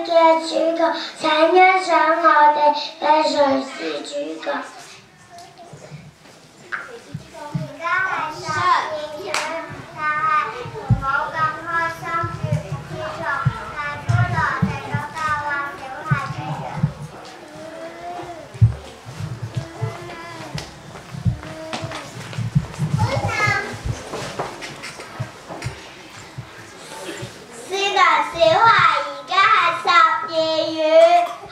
嘅主角，請欣賞我哋嘅誰是主角。而家係12月，但係冇咁開心。自從大灰狼食咗大話小孩嘅藥。是的，小孩，而家係12月，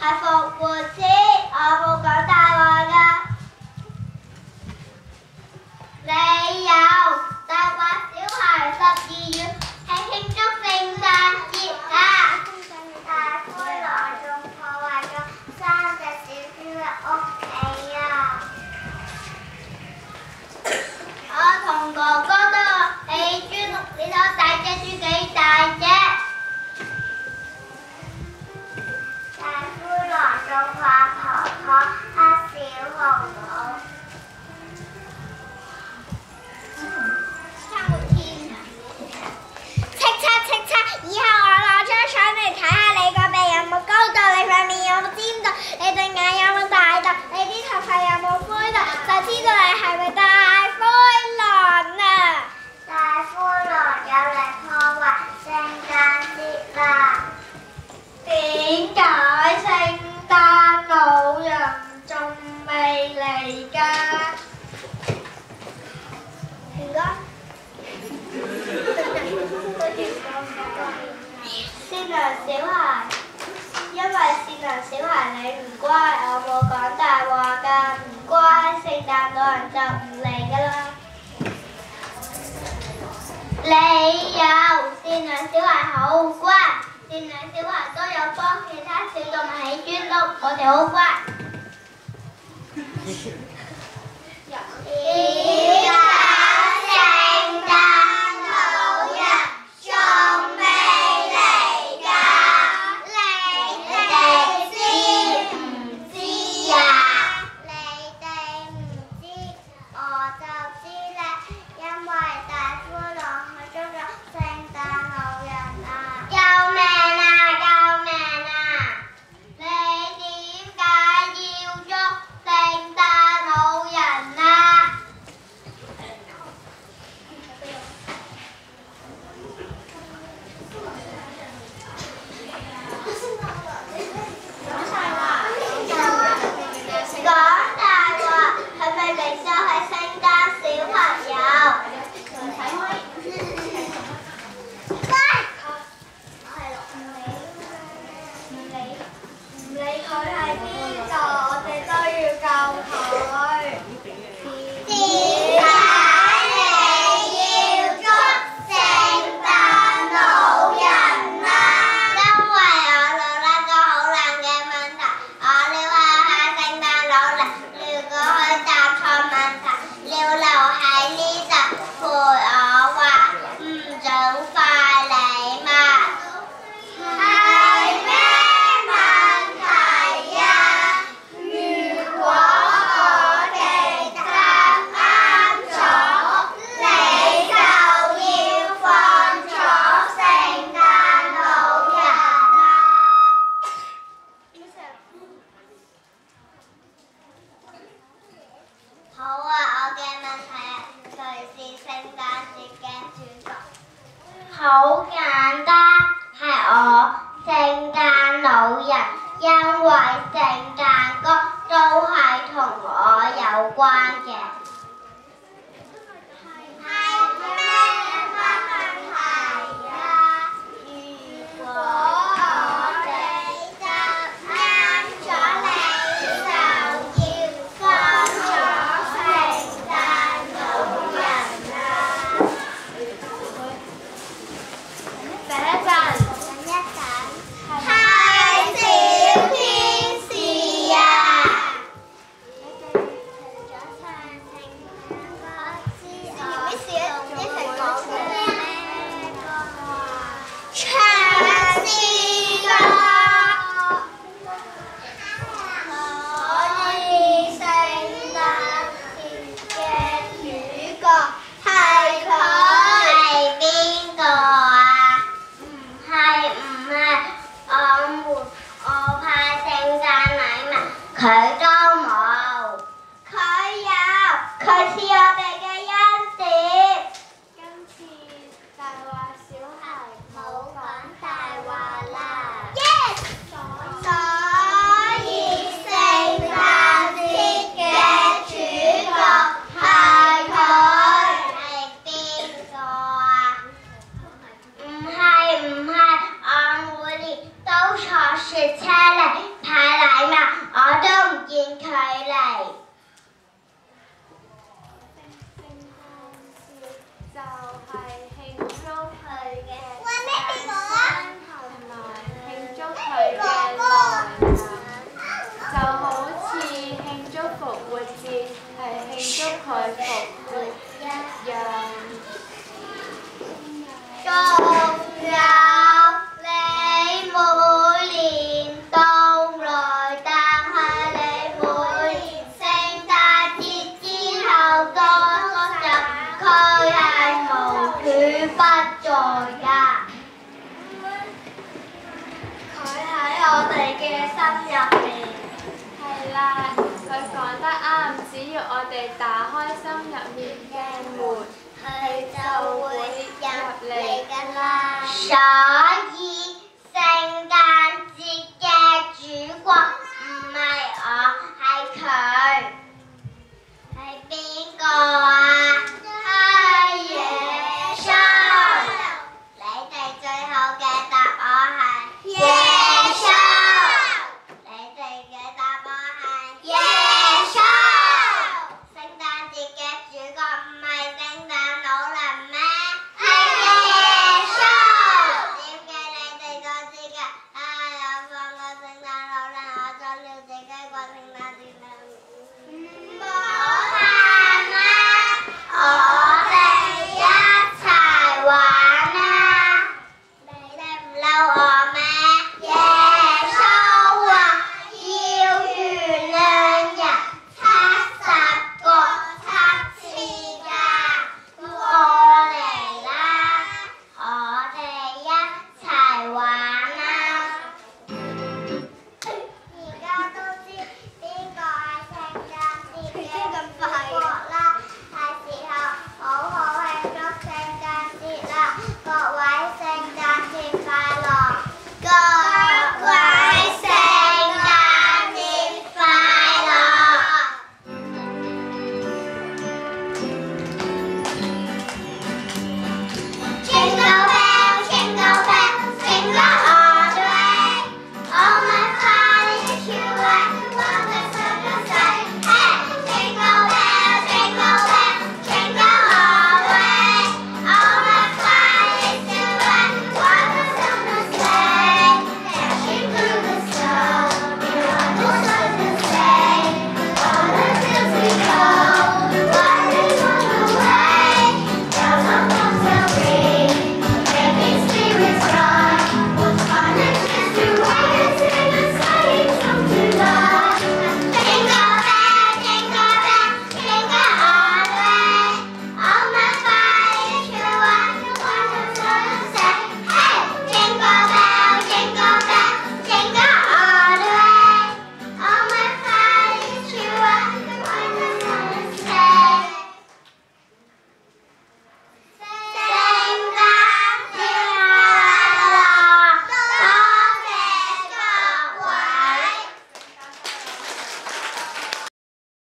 係復活節，我冇講大話㗎。你有，大話小孩12月係慶祝聖誕節啊！大灰狼仲破壞咗3隻小豬嘅屋企啊！我同哥哥都話：你豬六，你睇大隻豬幾大隻？大灰狼仲話婆婆係小紅帽。以後我攞張相嚟睇下你個鼻有冇高度，你塊面有冇尖度，你對眼有冇大度，你啲頭髮有冇灰度，就知道你係咪大灰狼啊！大灰狼有嚟破壞聖誕節啦！點解聖誕老人仲未嚟㗎？唔該。善良小孩，因為善良小孩你唔乖，我冇講大話㗎，唔乖，聖誕老人就唔嚟㗎啦。你有，善良小孩好乖，善良小孩都有幫其他小動物起磚屋，我哋好乖。點解聖誕老人仲未嚟㗎？你哋知唔知啊？你哋唔知，我就知咧，因為大灰狼去捉咗聖誕老人啊！救命啊！救命啊！你點解要捉聖誕老人啊？講大話，佢明明就係聖誕小朋友。唔理佢係邊個，我哋都要救佢。點解你要捉聖誕老人啊？因為我諗一個好難嘅問題，我撩下聖誕老人，如果佢答錯問題，要留喺呢度陪我玩，唔准快嚟嘛。係咩問題呀？如果我哋答啱咗，你就要放咗聖誕老人啦。好啊，我嘅問題係誰是聖誕節嘅主角？好簡單，係我聖誕老人，因為聖誕歌都係同我有關嘅。係咩問題呀？如果我哋答啱咗，你就要放咗聖誕老人啦。等一陣，係小天使啊！你哋除咗唱聖車嚟派禮物，我都唔見佢嚟。就係慶祝佢嘅同埋慶祝佢嘅來臨，就好似慶祝復活節係慶祝佢復活一樣。仲有你每年到來，但係你每年聖誕節之後多日，佢係無處不在㗎。佢喺我哋嘅心入面。係啦，佢講得啱，只要我哋打開心入面嘅門，佢就